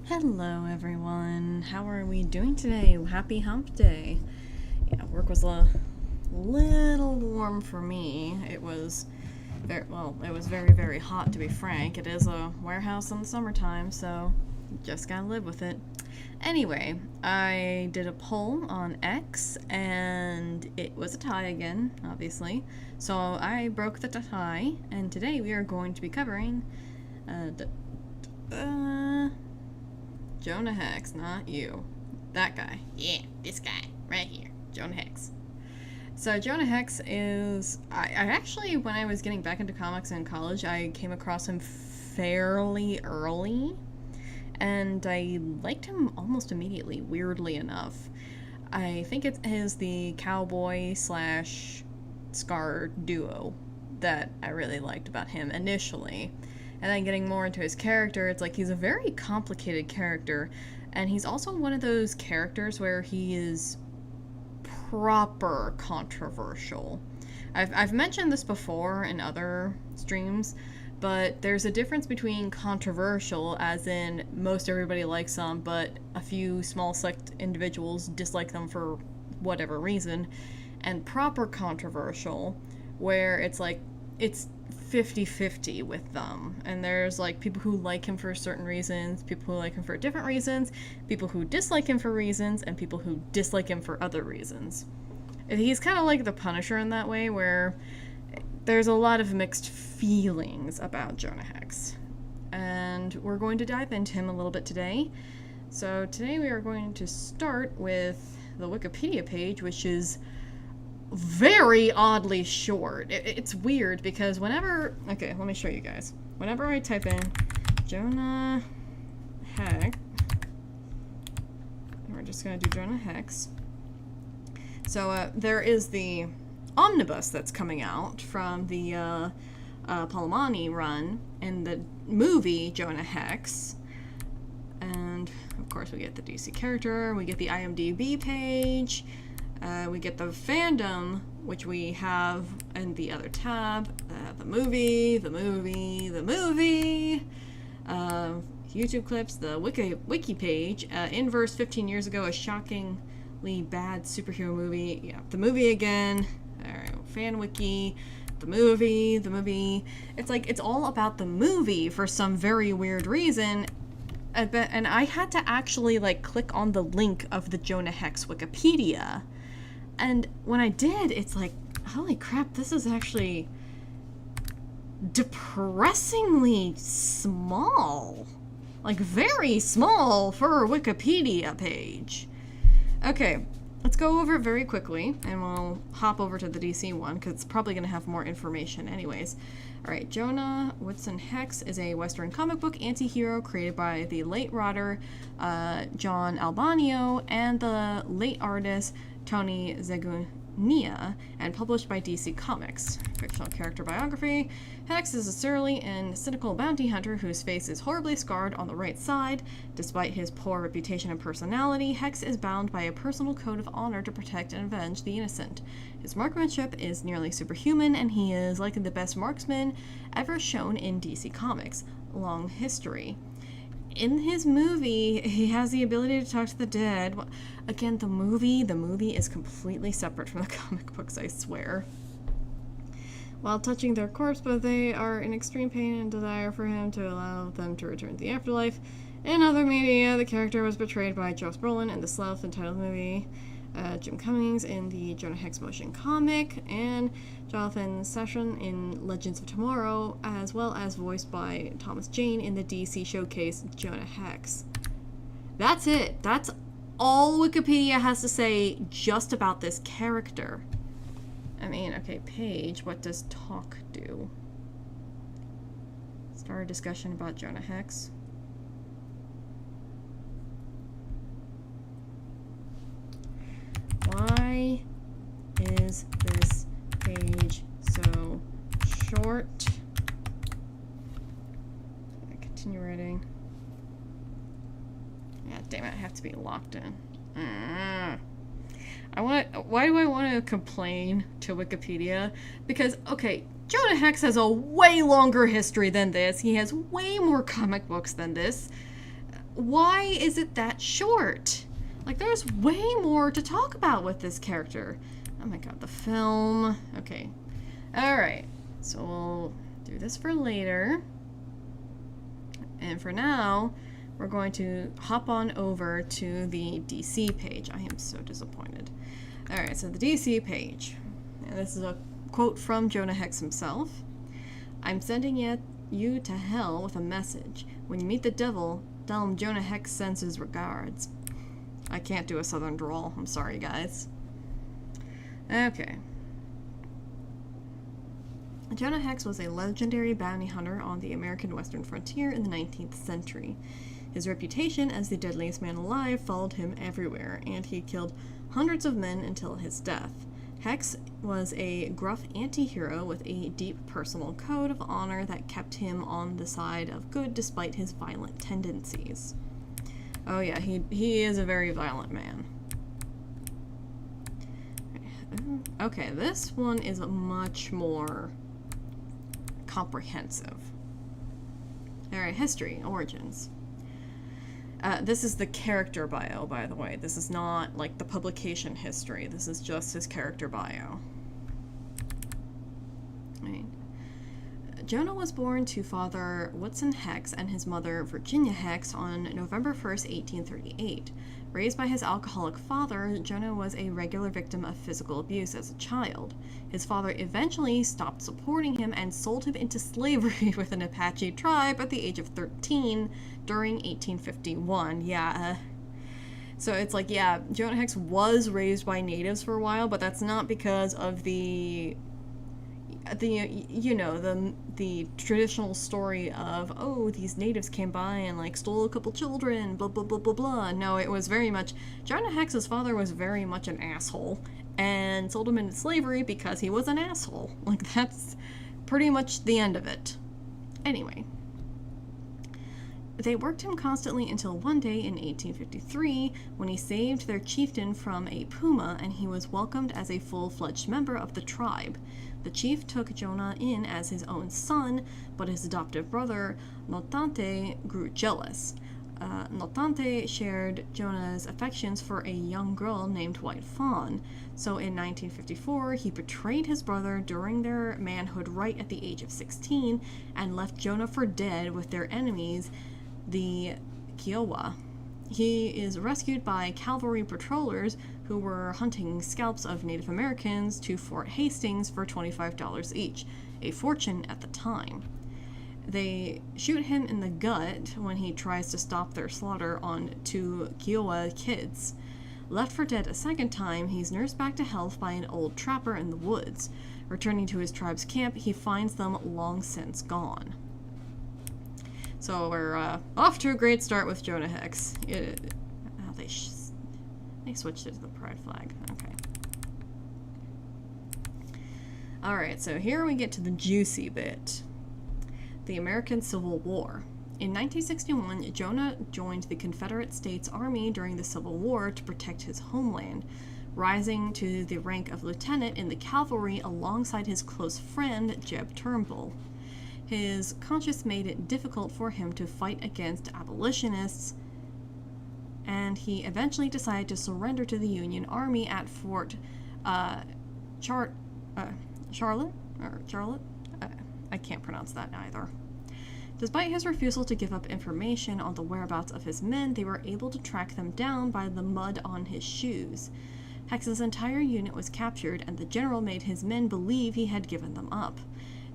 Hello everyone, how are we doing today? Happy hump day. Yeah, work was a little warm for me. It was very, very hot to be frank. It is a warehouse in the summertime, so just gotta live with it. Anyway, I did a poll on X and it was a tie again, obviously. So I broke the tie, and today we are going to be covering Jonah Hex, not you. That guy. Yeah, this guy. Right here. Jonah Hex. So Jonah Hex is... I actually, when I was getting back into comics in college, I came across him fairly early. And I liked him almost immediately, weirdly enough. I think it is the cowboy slash Scar duo that I really liked about him initially. And then getting more into his character, it's like he's a very complicated character, and he's also one of those characters where he is proper controversial. I've mentioned this before in other streams, but there's a difference between controversial, as in most everybody likes them, but a few small select individuals dislike them for whatever reason, and proper controversial, where it's like, it's 50-50 with them, and there's like people who like him for certain reasons, people who like him for different reasons, people who dislike him for reasons, and people who dislike him for other reasons. He's kind of like the Punisher in that way, where there's a lot of mixed feelings about Jonah Hex, and we're going to dive into him a little bit today. So today we are going to start with the Wikipedia page, which is very oddly short. It's weird because whenever... Okay, let me show you guys. Whenever I type in Jonah Hex... We're just going to do Jonah Hex. So there is the omnibus that's coming out from the Palomani run and the movie Jonah Hex. And, of course, we get the DC character, we get the IMDb page... we get the fandom, which we have in the other tab, the movie, YouTube clips, the wiki page, Inverse 15 years ago, a shockingly bad superhero movie, yeah, the movie again, fan wiki, the movie, it's like, it's all about the movie for some very weird reason. And I had to actually like click on the link of the Jonah Hex Wikipedia. And when I did, it's like, holy crap, this is actually depressingly small. Like, very small for a Wikipedia page. Okay, let's go over it very quickly, and we'll hop over to the DC one, because it's probably going to have more information anyways. Alright, Jonah Whitson Hex is a Western comic book anti-hero created by the late writer John Albano and the late artist Tony Zagunia, and published by DC Comics. Fictional character biography. Hex is a surly and cynical bounty hunter whose face is horribly scarred on the right side. Despite his poor reputation and personality, Hex is bound by a personal code of honor to protect and avenge the innocent. His marksmanship is nearly superhuman, and he is likely the best marksman ever shown in DC Comics' long history. In his movie, he has the ability to talk to the dead. Again, the movie is completely separate from the comic books, I swear. While touching their corpse, but they are in extreme pain and desire for him to allow them to return to the afterlife. In other media, the character was portrayed by Josh Brolin in the self-entitled movie, Jim Cummings in the Jonah Hex motion comic, and Jonathan Sasson in Legends of Tomorrow, as well as voiced by Thomas Jane in the DC showcase Jonah Hex. That's it. That's all Wikipedia has to say just about this character. I mean, okay, page, what does talk do? Start a discussion about Jonah Hex. Why is this page so short? Continue writing. Yeah, damn it, I have to be locked in. Why do I want to complain to Wikipedia? Because, okay, Jonah Hex has a way longer history than this. He has way more comic books than this. why is it that short? Like, there's way more to talk about with this character. Oh my god, the film. Okay. Alright. So we'll do this for later. And for now, we're going to hop on over to the DC page. I am so disappointed. Alright, so the DC page. And this is a quote from Jonah Hex himself. I'm sending you to hell with a message. When you meet the devil, tell him Jonah Hex sends his regards. I can't do a southern drawl. I'm sorry, guys. Okay. Jonah Hex was a legendary bounty hunter on the American Western frontier in the 19th century. His reputation as the deadliest man alive followed him everywhere, and he killed hundreds of men until his death. Hex was a gruff anti-hero with a deep personal code of honor that kept him on the side of good despite his violent tendencies. Oh yeah, he is a very violent man. Okay, this one is much more comprehensive. Alright, history, origins. This is the character bio, by the way. This is not, like, the publication history. This is just his character bio. Right. Jonah was born to Father Woodson Hex and his mother Virginia Hex on November 1st, 1838. Raised by his alcoholic father, Jonah was a regular victim of physical abuse as a child. His father eventually stopped supporting him and sold him into slavery with an Apache tribe at the age of 13 during 1851. So it's like, yeah, Jonah Hex was raised by natives for a while, but that's not because of the traditional story of, oh, these natives came by and, like, stole a couple children, blah, blah, blah, blah, blah. No, it was very much, Jonah Hex's father was very much an asshole and sold him into slavery because he was an asshole. Like, that's pretty much the end of it. Anyway. They worked him constantly until one day in 1853 when he saved their chieftain from a puma and he was welcomed as a full-fledged member of the tribe. The chief took Jonah in as his own son, but his adoptive brother, Notante, grew jealous. Notante shared Jonah's affections for a young girl named White Fawn, so in 1954 he betrayed his brother during their manhood right at the age of 16 and left Jonah for dead with their enemies, the Kiowa. He is rescued by cavalry patrollers who were hunting scalps of Native Americans to Fort Hastings for $25 each, a fortune at the time. They shoot him in the gut when he tries to stop their slaughter on 2 Kiowa kids. Left for dead a second time, he's nursed back to health by an old trapper in the woods. Returning to his tribe's camp, he finds them long since gone. So we're off to a great start with Jonah Hex. They switched it to the pride flag. Okay. Alright, so here we get to the juicy bit. The American Civil War. In 1961, Jonah joined the Confederate States Army during the Civil War to protect his homeland, rising to the rank of lieutenant in the cavalry alongside his close friend, Jeb Turnbull. His conscience made it difficult for him to fight against abolitionists, and he eventually decided to surrender to the Union Army at Fort Charlotte? I can't pronounce that either. Despite his refusal to give up information on the whereabouts of his men, they were able to track them down by the mud on his shoes. Hex's entire unit was captured, and the general made his men believe he had given them up.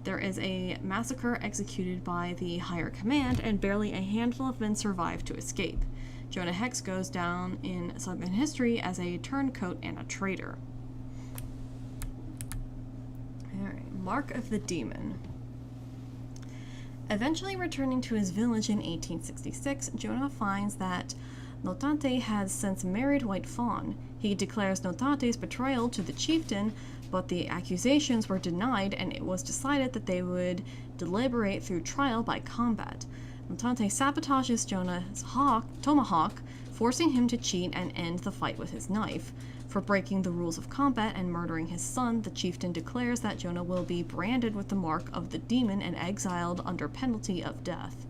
There is a massacre executed by the higher command, and barely a handful of men survive to escape. Jonah Hex goes down in Southern history as a turncoat and a traitor. Alright, Mark of the Demon. Eventually returning to his village in 1866, Jonah finds that Notante has since married White Fawn. He declares Notante's betrayal to the chieftain, but the accusations were denied and it was decided that they would deliberate through trial by combat. Notante sabotages Jonah's tomahawk, forcing him to cheat and end the fight with his knife. For breaking the rules of combat and murdering his son, the chieftain declares that Jonah will be branded with the mark of the demon and exiled under penalty of death.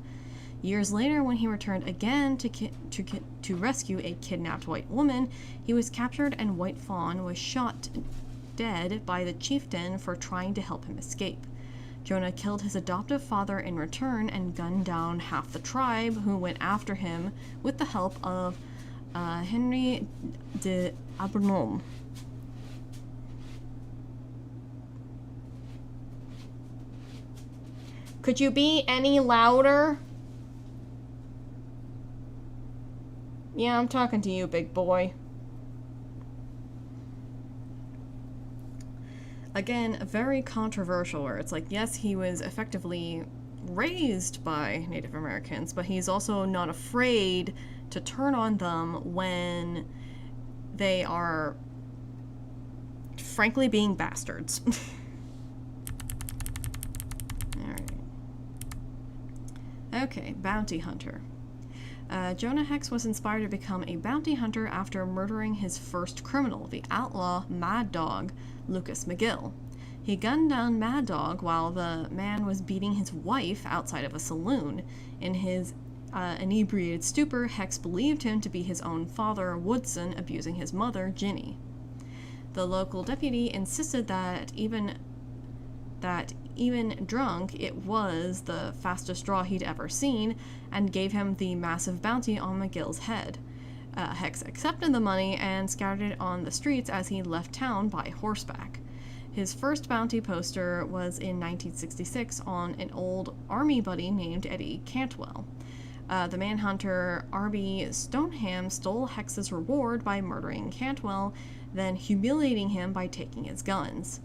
Years later, when he returned again to rescue a kidnapped white woman, he was captured and White Fawn was shot dead by the chieftain for trying to help him escape. Jonah killed his adoptive father in return and gunned down half the tribe who went after him with the help of Henry de Abrupt. Could you be any louder? Yeah, I'm talking to you, big boy. Again, very controversial, where it's like, yes, he was effectively raised by Native Americans, but he's also not afraid to turn on them when they are, frankly, being bastards. Alright. Okay, bounty hunter. Jonah Hex was inspired to become a bounty hunter after murdering his first criminal, the outlaw Mad Dog, Lucas McGill. He gunned down Mad Dog while the man was beating his wife outside of a saloon. In his inebriated stupor, Hex believed him to be his own father, Woodson, abusing his mother, Ginny. The local deputy insisted that even drunk, it was the fastest draw he'd ever seen, and gave him the massive bounty on McGill's head. Hex accepted the money and scattered it on the streets as he left town by horseback. His first bounty poster was in 1966 on an old army buddy named Eddie Cantwell. The manhunter R.B. Stoneham stole Hex's reward by murdering Cantwell, then humiliating him by taking his guns.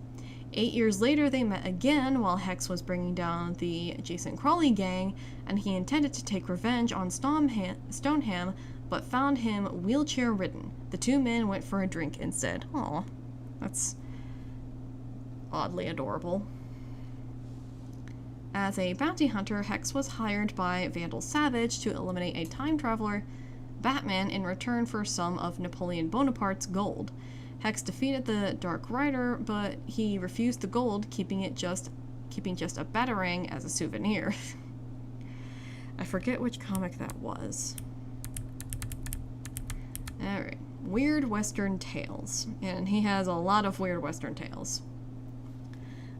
8 years later, they met again while Hex was bringing down the Jason Crawley gang, and he intended to take revenge on Stoneham, but found him wheelchair-ridden. The two men went for a drink instead. Aw, that's oddly adorable. As a bounty hunter, Hex was hired by Vandal Savage to eliminate a time traveler, Batman, in return for some of Napoleon Bonaparte's gold. Hex defeated the Dark Rider, but he refused the gold, keeping just a batarang as a souvenir. I forget which comic that was. Alright. Weird Western Tales. And he has a lot of weird Western tales.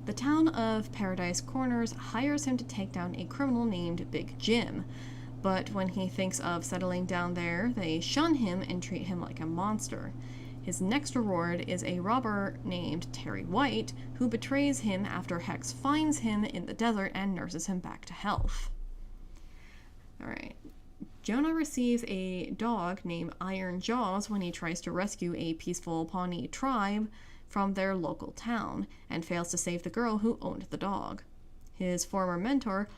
The town of Paradise Corners hires him to take down a criminal named Big Jim. But when he thinks of settling down there, they shun him and treat him like a monster. His next reward is a robber named Terry White, who betrays him after Hex finds him in the desert and nurses him back to health. Alright. Jonah receives a dog named Iron Jaws when he tries to rescue a peaceful Pawnee tribe from their local town, and fails to save the girl who owned the dog. His former mentor,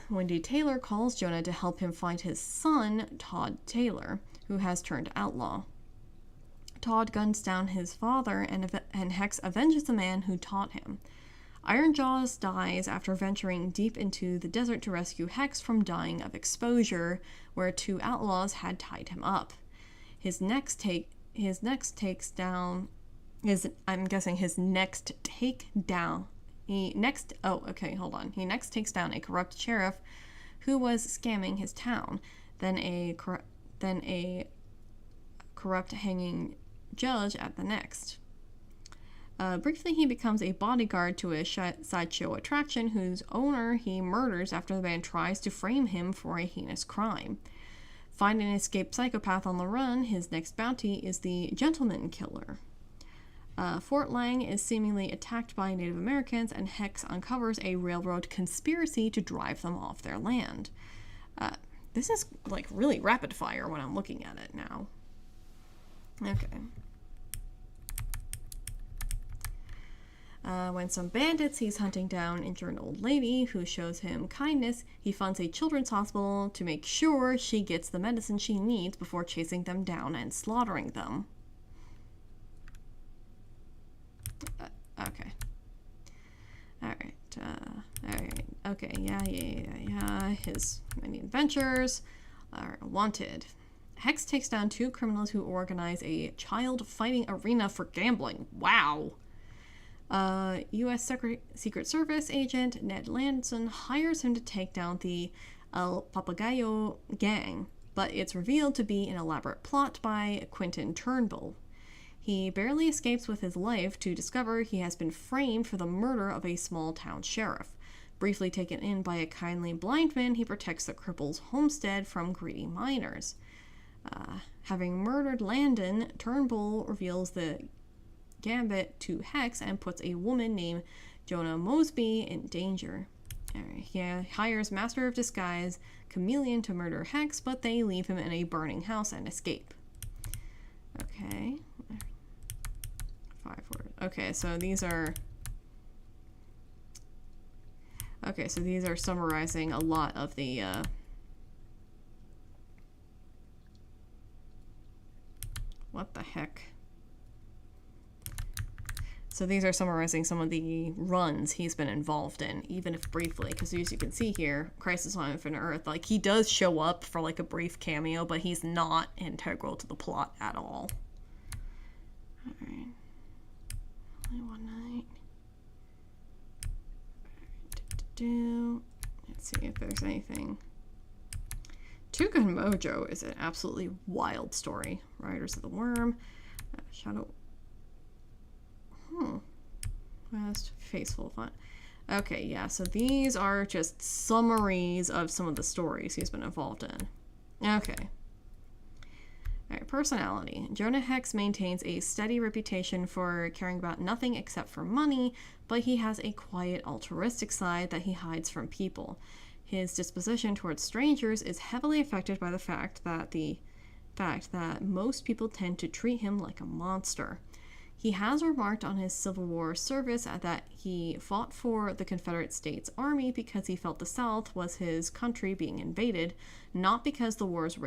Wendy Taylor, calls Jonah to help him find his son, Todd Taylor, who has turned outlaw. Todd guns down his father, and Hex avenges the man who taught him. Iron Jaws dies after venturing deep into the desert to rescue Hex from dying of exposure, where two outlaws had tied him up. His next takes down He next takes down a corrupt sheriff who was scamming his town, then a corrupt hanging judge at the next. Briefly, he becomes a bodyguard to a sideshow attraction whose owner he murders after the man tries to frame him for a heinous crime. Finding an escaped psychopath on the run, his next bounty is the Gentleman Killer. Fort Lang is seemingly attacked by Native Americans, and Hex uncovers a railroad conspiracy to drive them off their land. This is like really rapid fire when I'm looking at it now. Okay. When some bandits he's hunting down injure an old lady who shows him kindness, he funds a children's hospital to make sure she gets the medicine she needs before chasing them down and slaughtering them. Okay. Alright. Okay, yeah. His many adventures are wanted. Hex takes down two criminals who organize a child fighting arena for gambling. Wow. U.S. Secret Service agent Ned Lanson hires him to take down the El Papagayo gang, but it's revealed to be an elaborate plot by Quentin Turnbull. He barely escapes with his life to discover he has been framed for the murder of a small town sheriff. Briefly taken in by a kindly blind man, he protects the cripple's homestead from greedy miners. Having murdered Landon, Turnbull reveals the gambit to Hex and puts a woman named Jonah Mosby in danger. He hires Master of Disguise Chameleon to murder Hex, but they leave him in a burning house and escape. Okay. 5 words. Okay, so these are... Okay, so these are summarizing a lot of the, what the heck? So these are summarizing some of the runs he's been involved in, even if briefly, because as you can see here, Crisis on Infinite Earth, like, he does show up for, like, a brief cameo, but he's not integral to the plot at all. Alright. Only one night. Let's see if there's anything. Two Gun Mojo is an absolutely wild story. Riders of the Worm. Shadow... West, Faceful Fun. Okay, yeah, so these are just summaries of some of the stories he's been involved in. Okay. Alright, personality. Jonah Hex maintains a steady reputation for caring about nothing except for money, but he has a quiet, altruistic side that he hides from people. His disposition towards strangers is heavily affected by the fact that most people tend to treat him like a monster. He has remarked on his Civil War service that he fought for the Confederate States Army because he felt the South was his country being invaded, not because the war's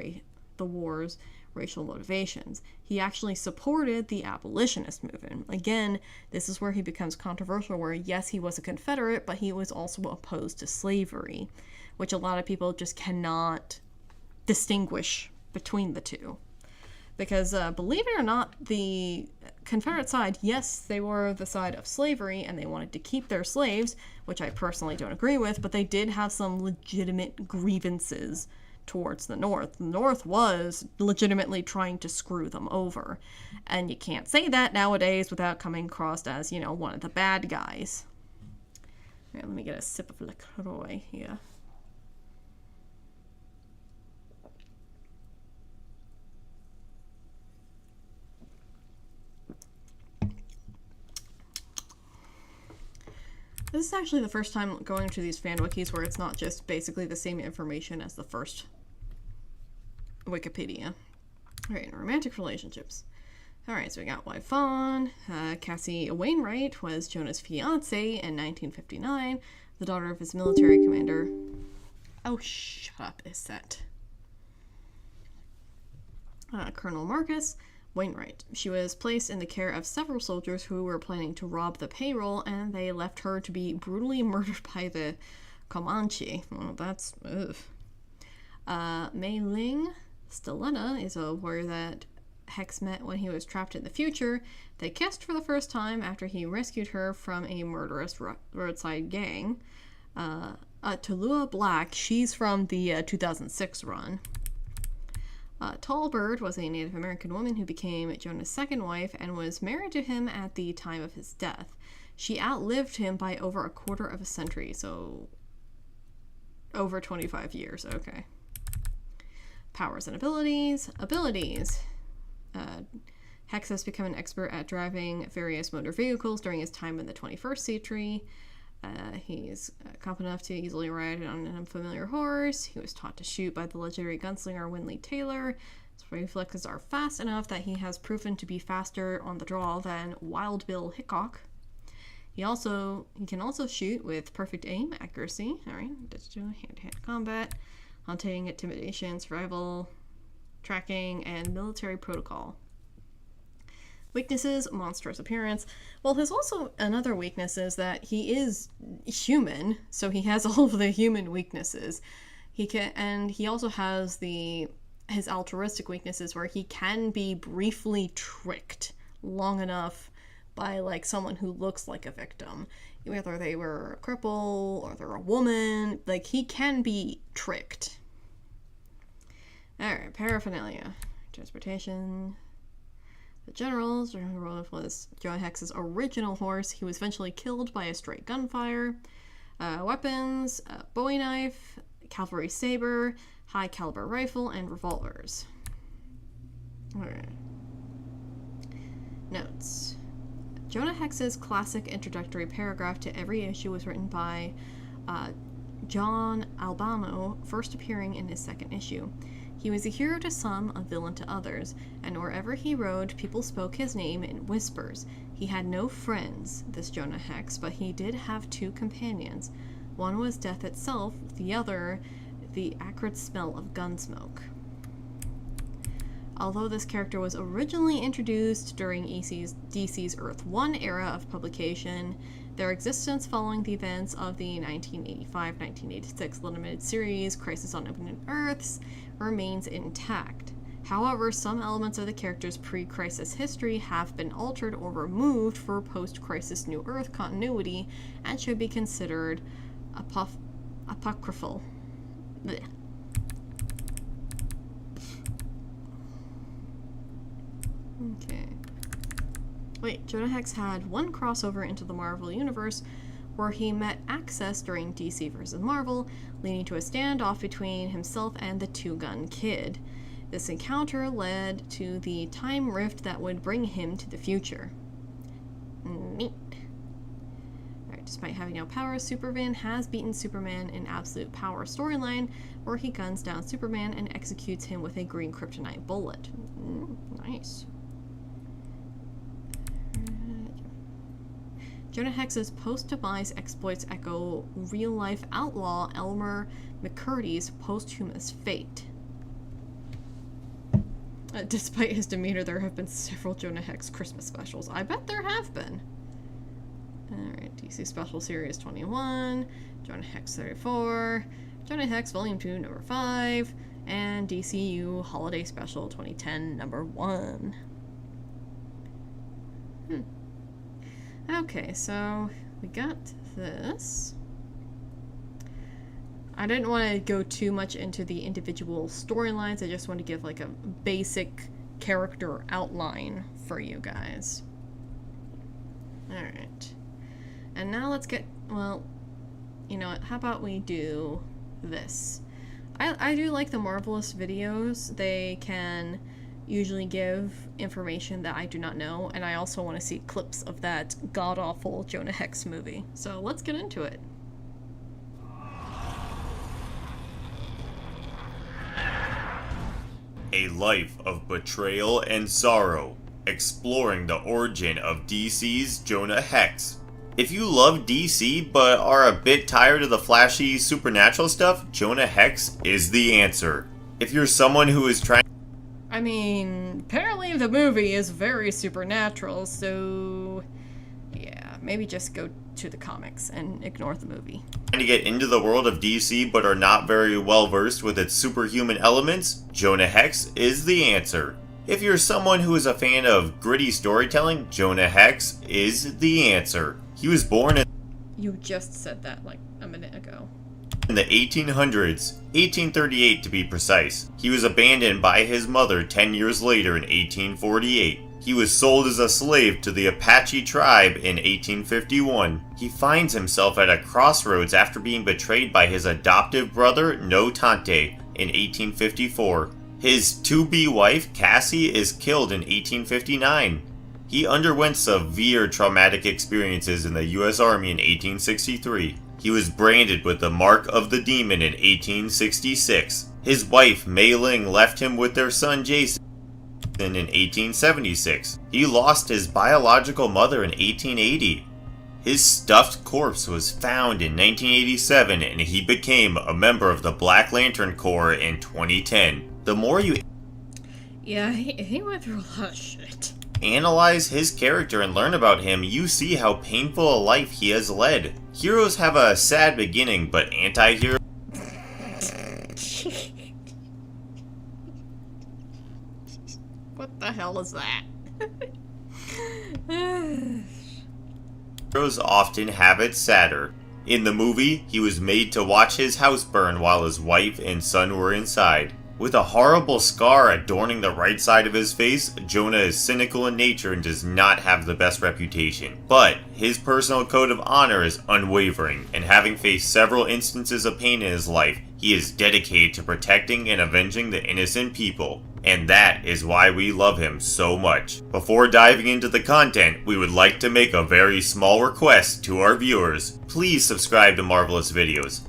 racial motivations. He actually supported the abolitionist movement. Again, this is where he becomes controversial, where yes, he was a Confederate, but he was also opposed to slavery, which a lot of people just cannot distinguish between the two. Because believe it or not, the Confederate side, yes, they were the side of slavery and they wanted to keep their slaves, which I personally don't agree with, but they did have some legitimate grievances towards the North. The North was legitimately trying to screw them over. And you can't say that nowadays without coming across as, you know, one of the bad guys. All right, let me get a sip of LaCroix here. This is actually the first time going to these fan wikis where it's not just basically the same information as the first Wikipedia. Alright, romantic relationships. Alright, so we got Wai Fawn. Cassie Wainwright was Jonah's fiancée in 1959, the daughter of his military commander. Oh, shut up, Isette. Colonel Marcus Wainwright. She was placed in the care of several soldiers who were planning to rob the payroll, and they left her to be brutally murdered by the Comanche. Well, that's... ugh. Mei Ling Stiletta is a warrior that Hex met when he was trapped in the future. They kissed for the first time after he rescued her from a murderous roadside gang. Tallulah Black, she's from the 2006 run. Tallbird was a Native American woman who became Jonah's second wife and was married to him at the time of his death. She outlived him by over a quarter of a century, so over 25 years, okay. Powers and abilities. Hex has become an expert at driving various motor vehicles during his time in the 21st century. He's competent enough to easily ride on an unfamiliar horse. He was taught to shoot by the legendary gunslinger Winley Taylor. His reflexes are fast enough that he has proven to be faster on the draw than Wild Bill Hickok. He can also shoot with perfect aim, accuracy, alright, digital hand-to-hand combat, hunting, intimidation, survival, tracking, and military protocol. Weaknesses, monstrous appearance. Well, his also another weakness is that he is human, so he has all of the human weaknesses. He also has his altruistic weaknesses where he can be briefly tricked long enough by like someone who looks like a victim, whether they were a cripple or they're a woman. Like, he can be tricked. Alright, paraphernalia. Transportation. The generals, was Jonah Hex's original horse. He was eventually killed by a straight gunfire. Weapons, a Bowie knife, cavalry saber, high caliber rifle, and revolvers. Alright. Notes. Jonah Hex's classic introductory paragraph to every issue was written by John Albano, first appearing in his second issue. He was a hero to some, a villain to others, and wherever he rode, people spoke his name in whispers. He had no friends, this Jonah Hex, but he did have two companions. One was death itself, the other, the acrid smell of gunsmoke. Although this character was originally introduced during DC's Earth 1 era of publication, their existence following the events of the 1985-1986 limited series Crisis on Infinite Earths remains intact. However, some elements of the character's pre-Crisis history have been altered or removed for post-Crisis New Earth continuity and should be considered apocryphal. Blech. Okay. Wait, Jonah Hex had one crossover into the Marvel Universe where he met Access during DC vs. Marvel, leading to a standoff between himself and the Two-Gun Kid. This encounter led to the time rift that would bring him to the future. Neat. Alright, despite having no powers, Superman has beaten Superman in Absolute Power storyline, where he guns down Superman and executes him with a green kryptonite bullet. Nice. Jonah Hex's post-demise exploits echo real-life outlaw Elmer McCurdy's posthumous fate. Despite his demeanor, there have been several Jonah Hex Christmas specials. I bet there have been. Alright, DC Special Series 21, Jonah Hex 34, Jonah Hex Volume 2, number 5, and DCU Holiday Special 2010, number 1. Okay, so we got this. I didn't want to go too much into the individual storylines. I just want to give like a basic character outline for you guys. Alright. And now let's get, well, you know what, how about we do this? I do like the Marvelous videos. They can usually give information that I do not know, and I also want to see clips of that god-awful Jonah Hex movie. So let's get into it. A life of betrayal and sorrow, exploring the origin of DC's Jonah Hex. If you love DC but are a bit tired of the flashy supernatural stuff, Jonah Hex is the answer. If you're someone who is trying I mean, apparently the movie is very supernatural, so yeah, maybe just go to the comics and ignore the movie. to get into the world of DC but are not very well versed with its superhuman elements, Jonah Hex is the answer. If you're someone who is a fan of gritty storytelling, Jonah Hex is the answer. He was born You just said that like a minute ago. in the 1800s, 1838 to be precise. He was abandoned by his mother 10 years later in 1848. He was sold as a slave to the Apache tribe in 1851. He finds himself at a crossroads after being betrayed by his adoptive brother No Tante in 1854. His to-be wife Cassie is killed in 1859. He underwent severe traumatic experiences in the U.S. Army in 1863. He was branded with the Mark of the Demon in 1866. His wife Mei Ling left him with their son Jason in 1876. He lost his biological mother in 1880. His stuffed corpse was found in 1987 and he became a member of the Black Lantern Corps in 2010. The more you Yeah, he went through a lot of shit. analyze his character and learn about him, you see how painful a life he has led. Heroes have a sad beginning, but anti-heroes... What the hell is that? Heroes often have it sadder. In the movie, he was made to watch his house burn while his wife and son were inside. With a horrible scar adorning the right side of his face, Jonah is cynical in nature and does not have the best reputation. But his personal code of honor is unwavering, and having faced several instances of pain in his life, he is dedicated to protecting and avenging the innocent people. And that is why we love him so much. Before diving into the content, we would like to make a very small request to our viewers. Please subscribe to Marvelous Videos.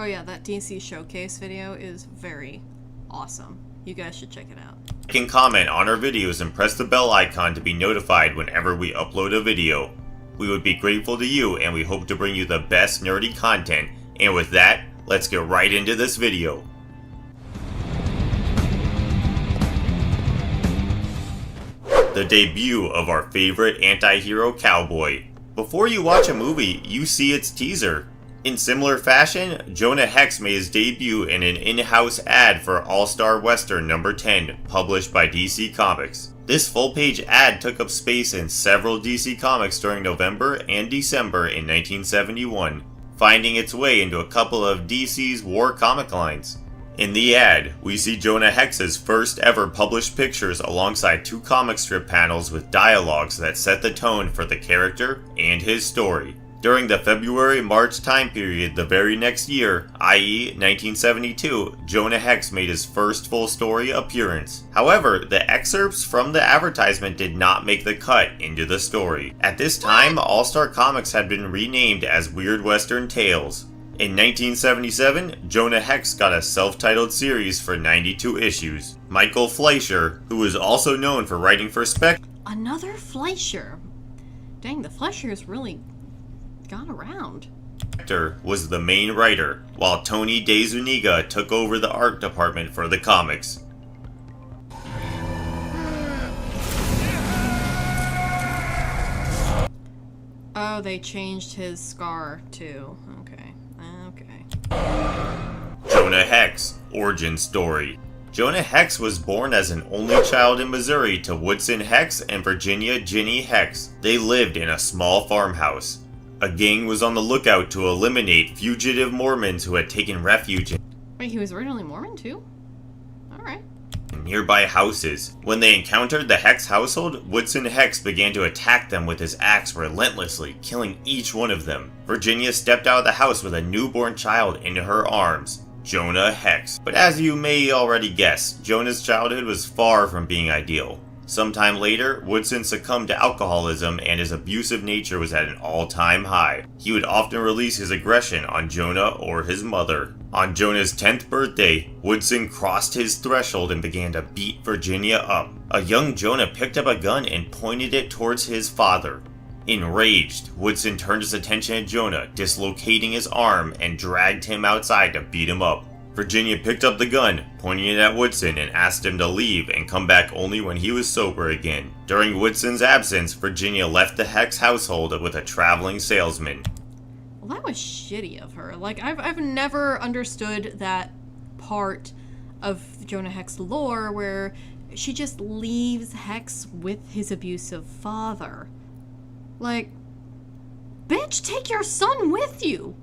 Oh yeah, that DC Showcase video is very awesome. You guys should check it out. You can comment on our videos and press the bell icon to be notified whenever we upload a video. We would be grateful to you, and we hope to bring you the best nerdy content. And with that, let's get right into this video. The debut of our favorite anti-hero cowboy. Before you watch a movie, you see its teaser. In similar fashion, Jonah Hex made his debut in an in-house ad for All-Star Western number 10, published by DC Comics. This full-page ad took up space in several DC Comics during November and December in 1971, finding its way into a couple of DC's war comic lines. In the ad, we see Jonah Hex's first ever published pictures alongside two comic strip panels with dialogues that set the tone for the character and his story. During the February-March time period the very next year, i.e. 1972, Jonah Hex made his first full-story appearance. However, the excerpts from the advertisement did not make the cut into the story. At this time, All-Star Comics had been renamed as Weird Western Tales. In 1977, Jonah Hex got a self-titled series for 92 issues. Michael Fleischer, who was also known for writing for Spectre, Another Fleischer. Dang, the Fleischers really gone around. was the main writer, while Tony DeZuniga took over the art department for the comics. Oh, they changed his scar too. Okay. Jonah Hex, origin story. Jonah Hex was born as an only child in Missouri to Woodson Hex and Virginia Ginny Hex. They lived in a small farmhouse. A gang was on the lookout to eliminate fugitive Mormons who had taken refuge Wait, he was originally Mormon too? Alright. in nearby houses. When they encountered the Hex household, Woodson Hex began to attack them with his axe relentlessly, killing each one of them. Virginia stepped out of the house with a newborn child in her arms, Jonah Hex. But as you may already guess, Jonah's childhood was far from being ideal. Sometime later, Woodson succumbed to alcoholism and his abusive nature was at an all-time high. He would often release his aggression on Jonah or his mother. On Jonah's 10th birthday, Woodson crossed his threshold and began to beat Virginia up. A young Jonah picked up a gun and pointed it towards his father. Enraged, Woodson turned his attention to Jonah, dislocating his arm and dragged him outside to beat him up. Virginia picked up the gun, pointing it at Woodson, and asked him to leave and come back only when he was sober again. During Woodson's absence, Virginia left the Hex household with a traveling salesman. Well, that was shitty of her. Like, I've never understood that part of Jonah Hex lore where she just leaves Hex with his abusive father. Like, bitch, take your son with you!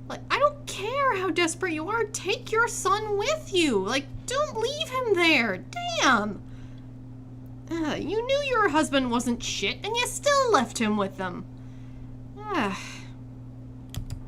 Like, I don't care how desperate you are, take your son with you! Like, don't leave him there! Damn! You knew your husband wasn't shit, and you still left him with them.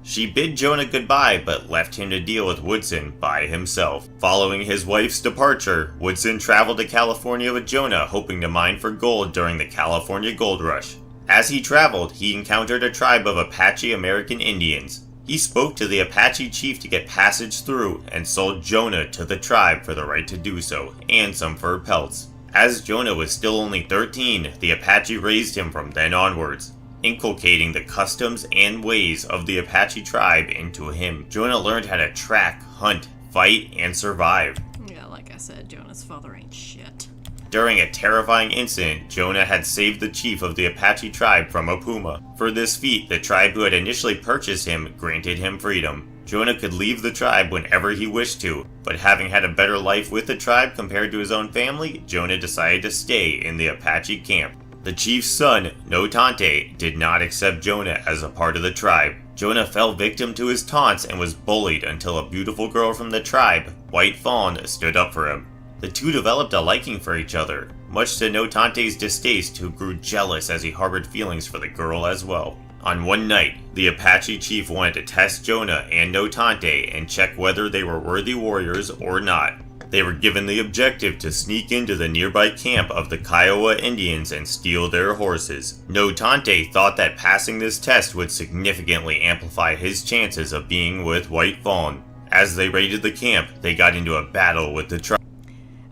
She bid Jonah goodbye, but left him to deal with Woodson by himself. Following his wife's departure, Woodson traveled to California with Jonah, hoping to mine for gold during the California Gold Rush. As he traveled, he encountered a tribe of Apache American Indians. He spoke to the Apache chief to get passage through, and sold Jonah to the tribe for the right to do so, and some fur pelts. As Jonah was still only 13, the Apache raised him from then onwards, inculcating the customs and ways of the Apache tribe into him. Jonah learned how to track, hunt, fight, and survive. Yeah, like I said, Jonah's father ain't shit. During a terrifying incident, Jonah had saved the chief of the Apache tribe from a puma. For this feat, the tribe who had initially purchased him granted him freedom. Jonah could leave the tribe whenever he wished to, but having had a better life with the tribe compared to his own family, Jonah decided to stay in the Apache camp. The chief's son, Notante, did not accept Jonah as a part of the tribe. Jonah fell victim to his taunts and was bullied until a beautiful girl from the tribe, White Fawn, stood up for him. The two developed a liking for each other, much to Notante's distaste, who grew jealous as he harbored feelings for the girl as well. On one night, the Apache chief wanted to test Jonah and Notante and check whether they were worthy warriors or not. They were given the objective to sneak into the nearby camp of the Kiowa Indians and steal their horses. Notante thought that passing this test would significantly amplify his chances of being with White Fawn. As they raided the camp, they got into a battle with the tribe.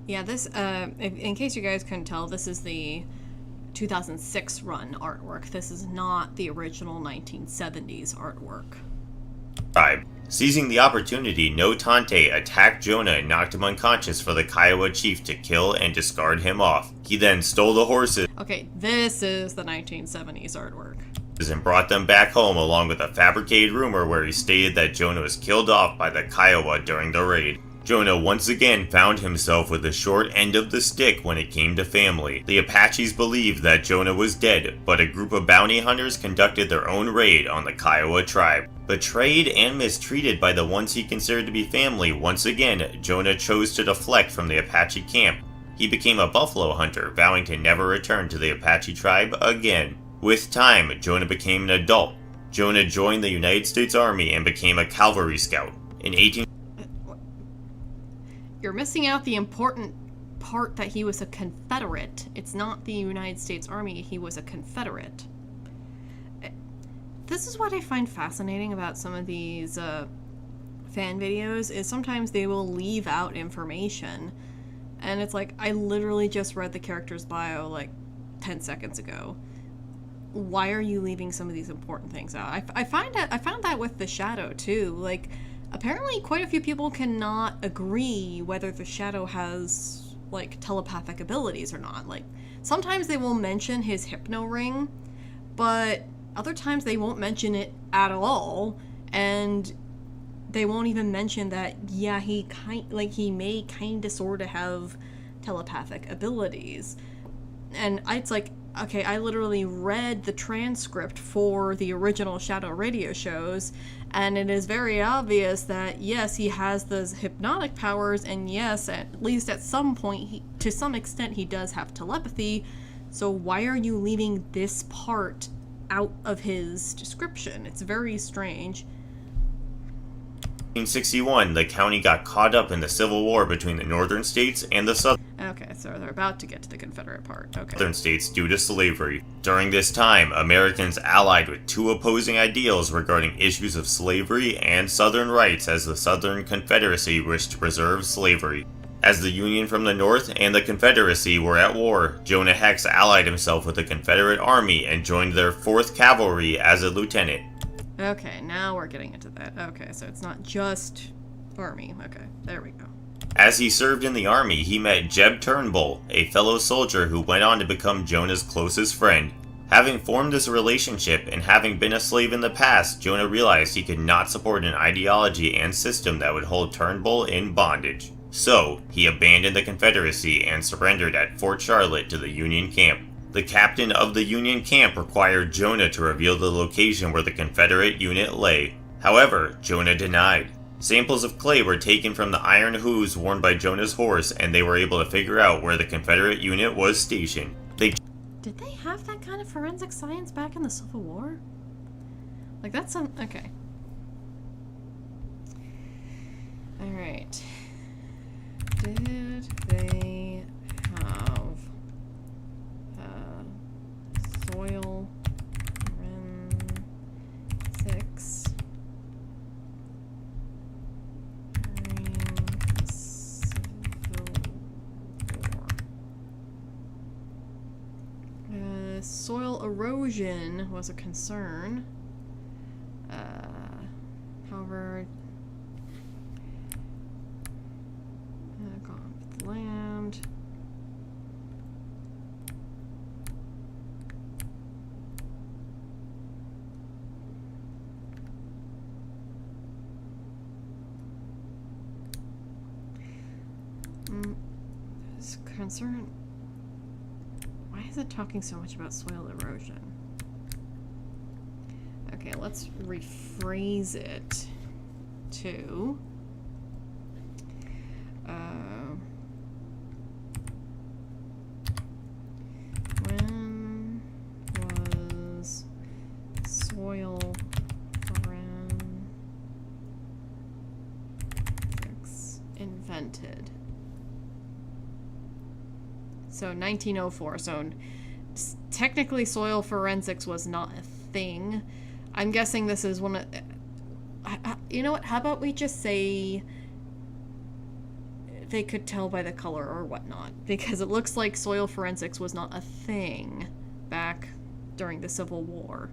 Yeah, this, in case you guys couldn't tell, this is the 2006 run artwork. This is not the original 1970s artwork. Seizing the opportunity, Notante attacked Jonah and knocked him unconscious for the Kiowa chief to kill and discard him off. He then stole the horses. Okay, this is the 1970s artwork. And brought them back home along with a fabricated rumor where he stated that Jonah was killed off by the Kiowa during the raid. Jonah once again found himself with the short end of the stick when it came to family. The Apaches believed that Jonah was dead, but a group of bounty hunters conducted their own raid on the Kiowa tribe. Betrayed and mistreated by the ones he considered to be family, once again, Jonah chose to deflect from the Apache camp. He became a buffalo hunter, vowing to never return to the Apache tribe again. With time, Jonah became an adult. Jonah joined the United States Army and became a cavalry scout. In 18... You're missing out the important part that he was a Confederate. It's not the United States Army, he was a Confederate. This is what I find fascinating about some of these fan videos, is sometimes they will leave out information. And it's like, I literally just read the character's bio like 10 seconds ago. Why are you leaving some of these important things out? I found that with the Shadow too. Like, apparently quite a few people cannot agree whether the Shadow has like telepathic abilities or not. Like, sometimes they will mention his hypno ring, but other times they won't mention it at all, and they won't even mention that, yeah, he may kinda sorta have telepathic abilities. And it's like, okay, I literally read the transcript for the original Shadow radio shows, and it is very obvious that, yes, he has those hypnotic powers, and yes, at least at some point, to some extent, he does have telepathy. So why are you leaving this part out of his description? It's very strange. 1861, the county got caught up in the Civil War between the northern states and the southern Okay, so they're about to get to the Confederate part. Okay. southern states due to slavery. During this time, Americans allied with two opposing ideals regarding issues of slavery and Southern rights, as the Southern Confederacy wished to preserve slavery. As the Union from the North and the Confederacy were at war, Jonah Hex allied himself with the Confederate Army and joined their 4th Cavalry as a lieutenant. Okay, now we're getting into that. Okay, so it's not just Army. Okay, there we go. As he served in the Army, he met Jeb Turnbull, a fellow soldier who went on to become Jonah's closest friend. Having formed this relationship and having been a slave in the past, Jonah realized he could not support an ideology and system that would hold Turnbull in bondage. So, he abandoned the Confederacy and surrendered at Fort Charlotte to the Union camp. The captain of the Union camp required Jonah to reveal the location where the Confederate unit lay. However, Jonah denied. Samples of clay were taken from the iron hooves worn by Jonah's horse, and they were able to figure out where the Confederate unit was stationed. Did they have that kind of forensic science back in the Civil War? Like, that's some... Okay. Alright. Did they have soil forensics during the Civil War? Soil erosion was a concern. However, gone with the land. This concern. Why is it talking so much about soil erosion? Okay, let's rephrase it to... when was soil forensics invented? So 1904. So technically soil forensics was not a thing. I'm guessing this is one of... you know what? How about we just say they could tell by the color or whatnot, because it looks like soil forensics was not a thing back during the Civil War.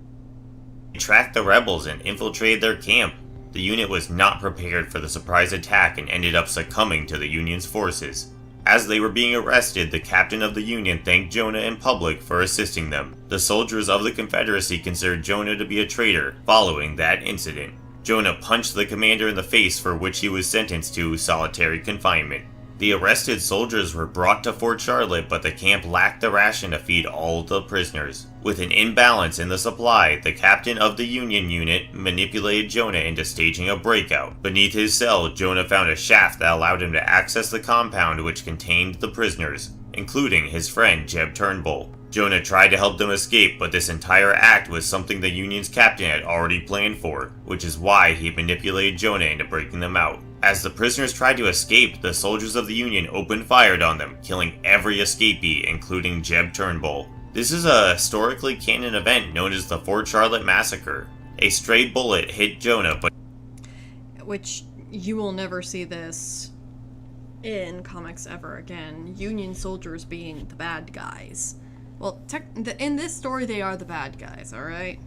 They tracked the rebels and infiltrated their camp. The unit was not prepared for the surprise attack and ended up succumbing to the Union's forces. As they were being arrested, the captain of the Union thanked Jonah in public for assisting them. The soldiers of the Confederacy considered Jonah to be a traitor following that incident. Jonah punched the commander in the face, for which he was sentenced to solitary confinement. The arrested soldiers were brought to Fort Charlotte, but the camp lacked the ration to feed all the prisoners. With an imbalance in the supply, the captain of the Union unit manipulated Jonah into staging a breakout. Beneath his cell, Jonah found a shaft that allowed him to access the compound which contained the prisoners, including his friend Jeb Turnbull. Jonah tried to help them escape, but this entire act was something the Union's captain had already planned for, which is why he manipulated Jonah into breaking them out. As the prisoners tried to escape, the soldiers of the Union opened fire on them, killing every escapee, including Jeb Turnbull. This is a historically canon event known as the Fort Charlotte Massacre. A stray bullet hit Jonah, but... Which, you will never see this in comics ever again. Union soldiers being the bad guys. Well, in this story, they are the bad guys, alright?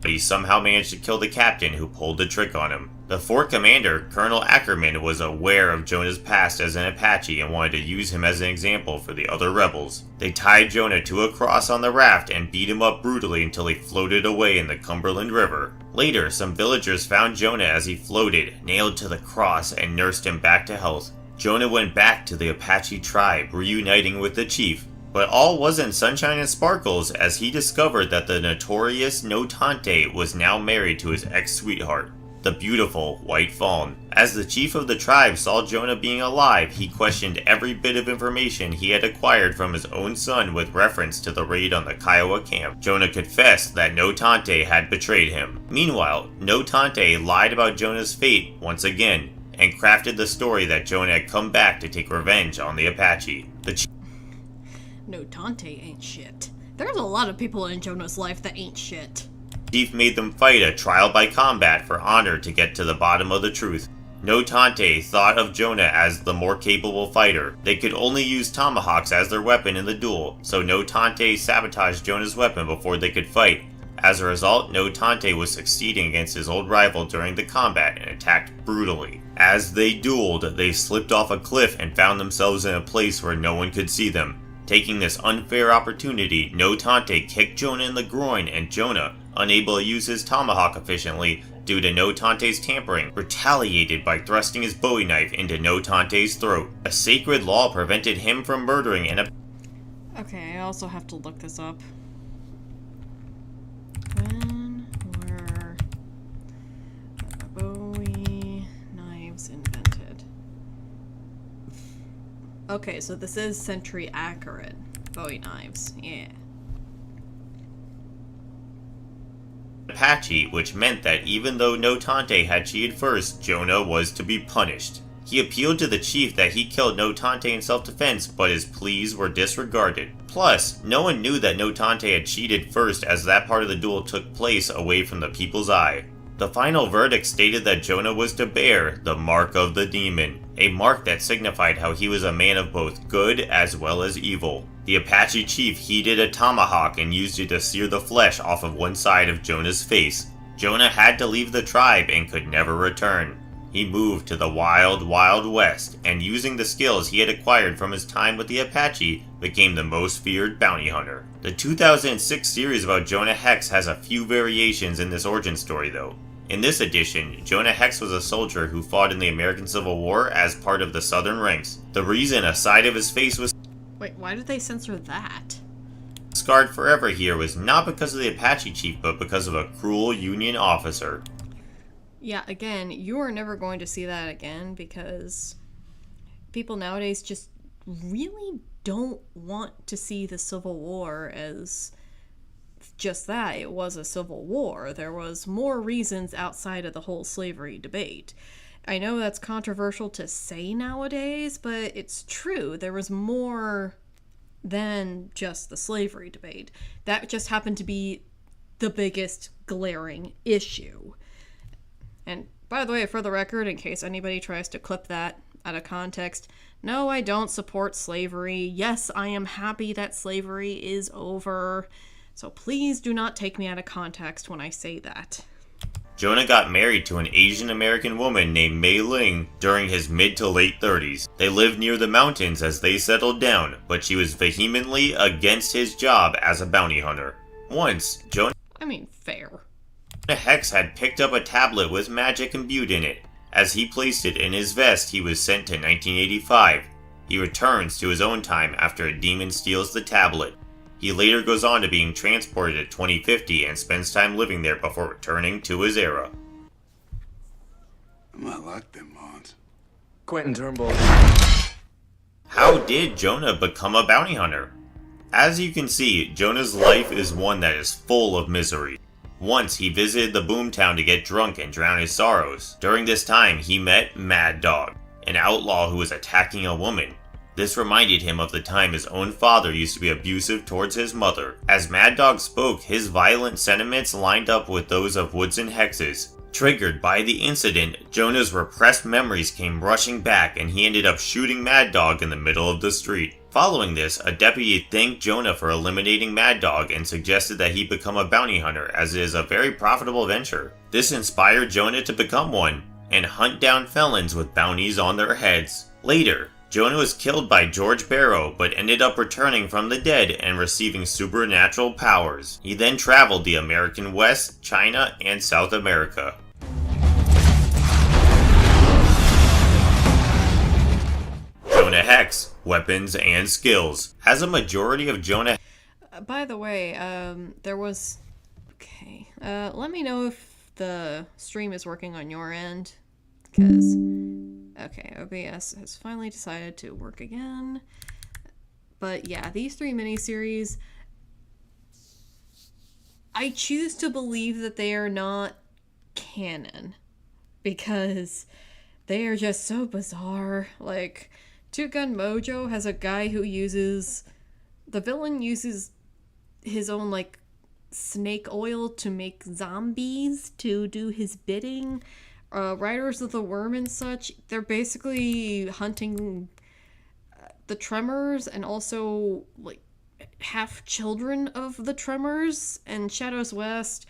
he somehow managed to kill the captain who pulled the trick on him. The fort commander, Colonel Ackerman, was aware of Jonah's past as an Apache and wanted to use him as an example for the other rebels. They tied Jonah to a cross on the raft and beat him up brutally until he floated away in the Cumberland River. Later, some villagers found Jonah as he floated, nailed to the cross, and nursed him back to health. Jonah went back to the Apache tribe, reuniting with the chief. But all wasn't sunshine and sparkles, as he discovered that the notorious No Tante was now married to his ex-sweetheart, the beautiful White Fawn. As the chief of the tribe saw Jonah being alive, he questioned every bit of information he had acquired from his own son with reference to the raid on the Kiowa camp. Jonah confessed that No Tante had betrayed him. Meanwhile, No Tante lied about Jonah's fate once again, and crafted the story that Jonah had come back to take revenge on the Apache. No Tante ain't shit. There's a lot of people in Jonah's life that ain't shit. Chief made them fight a trial by combat for honor to get to the bottom of the truth. No Tante thought of Jonah as the more capable fighter. They could only use tomahawks as their weapon in the duel, so No Tante sabotaged Jonah's weapon before they could fight. As a result, No Tante was succeeding against his old rival during the combat and attacked brutally. As they dueled, they slipped off a cliff and found themselves in a place where no one could see them. Taking this unfair opportunity, No Tante kicked Jonah in the groin, and Jonah, unable to use his tomahawk efficiently due to No Tante's tampering, retaliated by thrusting his bowie knife into No Tante's throat. A sacred law prevented him from murdering an... Okay, I also have to look this up. When were bowie knives invented? Okay, so this is century accurate. Bowie knives, yeah. Apache, which meant that even though No Tante had cheated first, Jonah was to be punished. He appealed to the chief that he killed No Tante in self-defense, but his pleas were disregarded. Plus, no one knew that No Tante had cheated first, as that part of the duel took place away from the people's eye. The final verdict stated that Jonah was to bear the mark of the demon, a mark that signified how he was a man of both good as well as evil. The Apache chief heated a tomahawk and used it to sear the flesh off of one side of Jonah's face. Jonah had to leave the tribe and could never return. He moved to the wild, wild west, and using the skills he had acquired from his time with the Apache, became the most feared bounty hunter. The 2006 series about Jonah Hex has a few variations in this origin story though. In this edition, Jonah Hex was a soldier who fought in the American Civil War as part of the Southern ranks. The reason a side of his face was... Wait, why did they censor that? Scarred forever here was not because of the Apache chief, but because of a cruel Union officer. Yeah, again, you are never going to see that again because people nowadays just really don't want to see the Civil War as just that. It was a civil war. There was more reasons outside of the whole slavery debate. I know that's controversial to say nowadays, but it's true. There was more than just the slavery debate. That just happened to be the biggest glaring issue. And by the way, for the record, in case anybody tries to clip that out of context, no, I don't support slavery. Yes, I am happy that slavery is over. So please do not take me out of context when I say that. Jonah got married to an Asian American woman named Mei Ling during his mid to late 30s. They lived near the mountains as they settled down, but she was vehemently against his job as a bounty hunter. Once, Jonah Fair. Hex had picked up a tablet with magic imbued in it. As he placed it in his vest, he was sent to 1985. He returns to his own time after a demon steals the tablet. He later goes on to being transported to 2050 and spends time living there before returning to his era. I might like them mods. Quentin Turnbull. How did Jonah become a bounty hunter? As you can see, Jonah's life is one that is full of misery. Once he visited the boomtown to get drunk and drown his sorrows. During this time, he met Mad Dog, an outlaw who was attacking a woman. This reminded him of the time his own father used to be abusive towards his mother. As Mad Dog spoke, his violent sentiments lined up with those of Woods and Hex's. Triggered by the incident, Jonah's repressed memories came rushing back and he ended up shooting Mad Dog in the middle of the street. Following this, a deputy thanked Jonah for eliminating Mad Dog and suggested that he become a bounty hunter as it is a very profitable venture. This inspired Jonah to become one and hunt down felons with bounties on their heads. Later, Jonah was killed by George Barrow, but ended up returning from the dead and receiving supernatural powers. He then traveled the American West, China, and South America. Jonah Hex, weapons and skills. As a majority of Jonah... By the way, there was... Okay, let me know if the stream is working on your end, because... Okay, OBS has finally decided to work again. But yeah, these 3 miniseries, I choose to believe that they are not canon because they are just so bizarre. Like, Two Gun Mojo has a guy who the villain uses his own, like, snake oil to make zombies to do his bidding. Riders of the Worm and such, they're basically hunting the Tremors and also, like, half children of the Tremors. And Shadows West,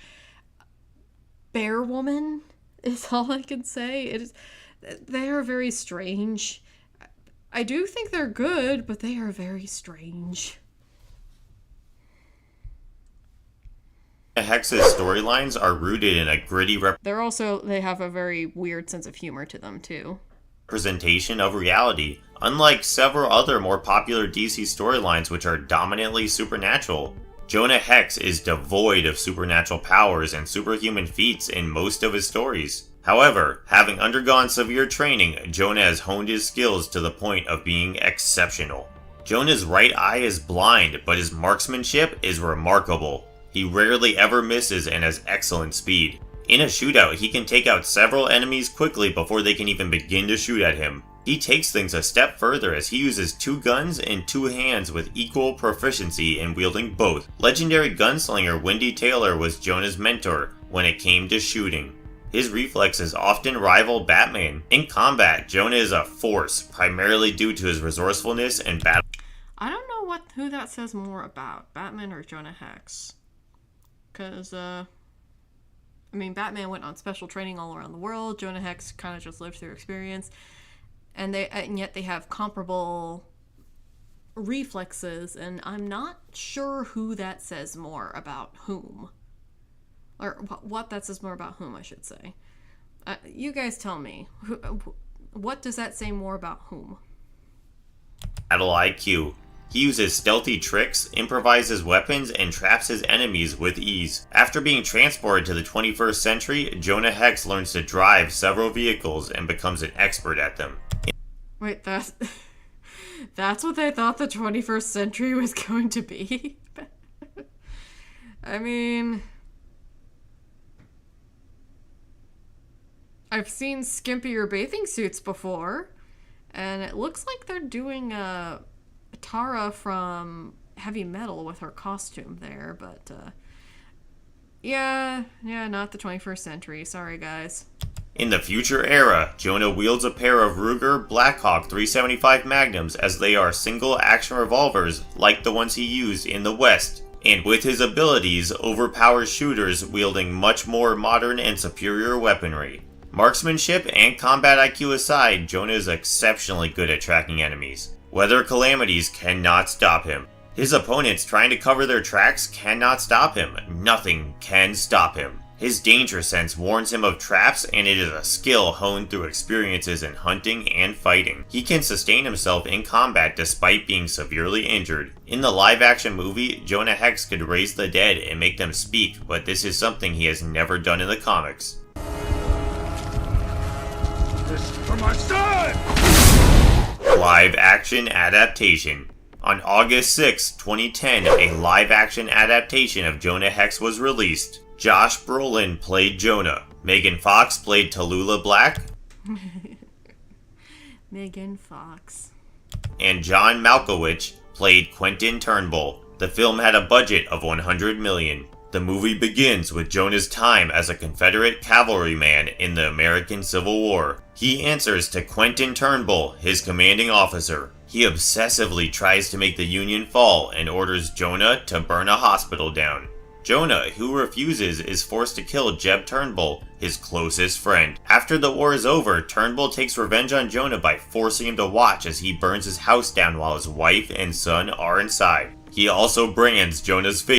Bear Woman is all I can say. They are very strange. I do think they're good, but they are very strange. Hex's storylines are rooted in a gritty They have a very weird sense of humor to them too. Representation of reality, unlike several other more popular DC storylines which are dominantly supernatural. Jonah Hex is devoid of supernatural powers and superhuman feats in most of his stories. However, having undergone severe training, Jonah has honed his skills to the point of being exceptional. Jonah's right eye is blind, but his marksmanship is remarkable. He rarely ever misses and has excellent speed. In a shootout, he can take out several enemies quickly before they can even begin to shoot at him. He takes things a step further as he uses 2 guns and 2 hands with equal proficiency in wielding both. Legendary gunslinger Wendy Taylor was Jonah's mentor when it came to shooting. His reflexes often rival Batman. In combat, Jonah is a force, primarily due to his resourcefulness and battle. I don't know who that says more about, Batman or Jonah Hex. Because, Batman went on special training all around the world. Jonah Hex kind of just lived through experience. And yet they have comparable reflexes, and I'm not sure who that says more about whom. Or what that says more about whom, I should say. You guys tell me. What does that say more about whom? Battle IQ. He uses stealthy tricks, improvises weapons, and traps his enemies with ease. After being transported to the 21st century, Jonah Hex learns to drive several vehicles and becomes an expert at them. Wait, that's what they thought the 21st century was going to be? I mean, I've seen skimpier bathing suits before, and it looks like they're doing Tara from Heavy Metal with her costume there, but yeah, not the 21st century. Sorry, guys. In the future era, Jonah wields a pair of Ruger Blackhawk 375 Magnums as they are single-action revolvers like the ones he used in the West, and with his abilities, overpowers shooters wielding much more modern and superior weaponry. Marksmanship and combat IQ aside, Jonah is exceptionally good at tracking enemies. Weather calamities cannot stop him. His opponents trying to cover their tracks cannot stop him. Nothing can stop him. His danger sense warns him of traps, and it is a skill honed through experiences in hunting and fighting. He can sustain himself in combat despite being severely injured. In the live-action movie, Jonah Hex could raise the dead and make them speak, but this is something he has never done in the comics. This is for my son! Live-action adaptation. On August 6, 2010, a live-action adaptation of Jonah Hex was released. Josh Brolin played Jonah. Megan Fox played Tallulah Black. Megan Fox. And John Malkovich played Quentin Turnbull. The film had a budget of $100 million. The movie begins with Jonah's time as a Confederate cavalryman in the American Civil War. He answers to Quentin Turnbull, his commanding officer. He obsessively tries to make the Union fall and orders Jonah to burn a hospital down. Jonah, who refuses, is forced to kill Jeb Turnbull, his closest friend. After the war is over, Turnbull takes revenge on Jonah by forcing him to watch as he burns his house down while his wife and son are inside. He also brands Jonah's face